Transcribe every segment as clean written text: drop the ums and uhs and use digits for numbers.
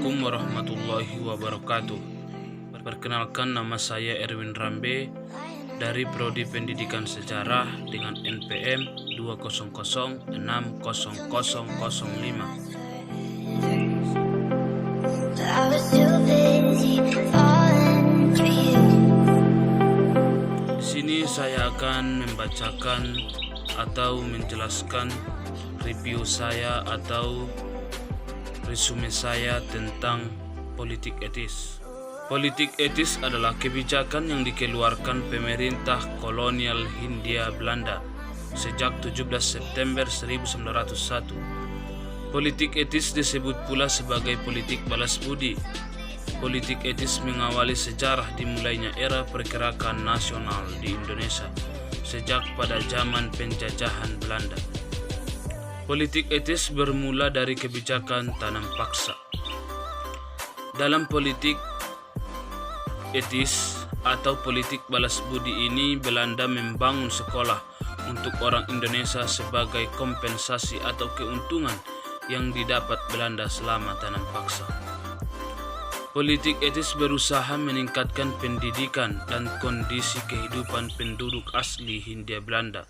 Assalamualaikum warahmatullahi wabarakatuh. Perkenalkan, nama saya Erwin Rambe dari Prodi Pendidikan Sejarah dengan NPM 2006005. Di sini saya akan membacakan atau menjelaskan review saya atau resume saya tentang politik etis. Politik etis adalah kebijakan yang dikeluarkan pemerintah kolonial Hindia Belanda sejak 17 September 1901. Politik etis disebut pula sebagai politik balas budi. Politik etis mengawali sejarah dimulainya era pergerakan nasional di Indonesia sejak pada zaman penjajahan Belanda. Politik etis bermula dari kebijakan tanam paksa. Dalam politik etis atau politik balas budi ini, Belanda membangun sekolah untuk orang Indonesia sebagai kompensasi atau keuntungan yang didapat Belanda selama tanam paksa. Politik etis berusaha meningkatkan pendidikan dan kondisi kehidupan penduduk asli Hindia Belanda.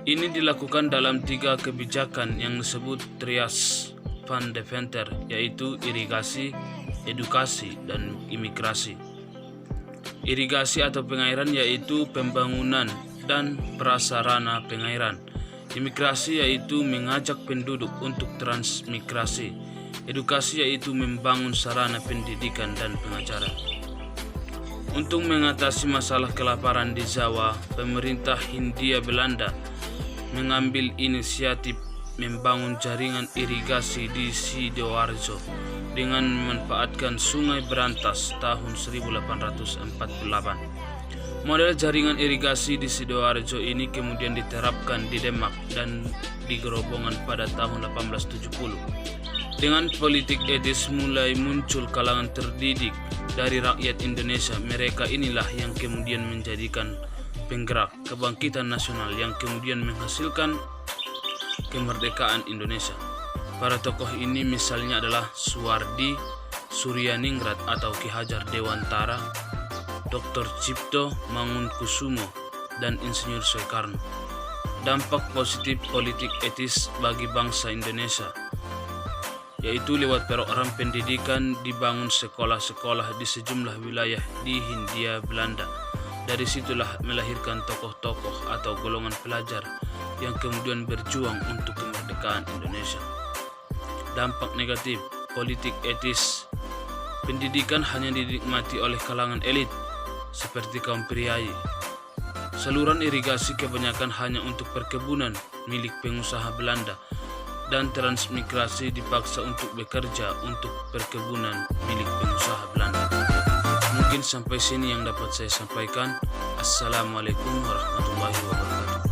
Ini dilakukan dalam 3 kebijakan yang disebut Trias van Deventer, yaitu irigasi, edukasi, dan imigrasi. Irigasi atau pengairan yaitu pembangunan dan prasarana pengairan. Imigrasi yaitu mengajak penduduk untuk transmigrasi. Edukasi yaitu membangun sarana pendidikan dan pengajaran. Untuk mengatasi masalah kelaparan di Jawa, pemerintah Hindia Belanda mengambil inisiatif membangun jaringan irigasi di Sidoarjo dengan memanfaatkan Sungai Berantas tahun 1848. Model jaringan irigasi di Sidoarjo ini kemudian diterapkan di Demak dan di Gerobongan pada tahun 1870. Dengan politik etis mulai muncul kalangan terdidik dari rakyat Indonesia. Mereka inilah yang kemudian menjadikan penggerak kebangkitan nasional yang kemudian menghasilkan kemerdekaan Indonesia. Para tokoh ini misalnya adalah Suwardi, Suryaningrat atau Ki Hajar Dewantara, Dr. Cipto Mangunkusumo, dan Insinyur Soekarno. Dampak positif politik etis bagi bangsa Indonesia yaitu lewat program pendidikan, dibangun sekolah-sekolah di sejumlah wilayah di Hindia Belanda. Dari situlah melahirkan tokoh-tokoh atau golongan pelajar yang kemudian berjuang untuk kemerdekaan Indonesia. Dampak negatif politik etis: pendidikan hanya dinikmati oleh kalangan elit seperti kaum priai. Saluran irigasi kebanyakan hanya untuk perkebunan milik pengusaha Belanda, dan transmigrasi dipaksa untuk bekerja untuk perkebunan milik pengusaha Belanda. Mungkin sampai sini yang dapat saya sampaikan. Assalamualaikum warahmatullahi wabarakatuh.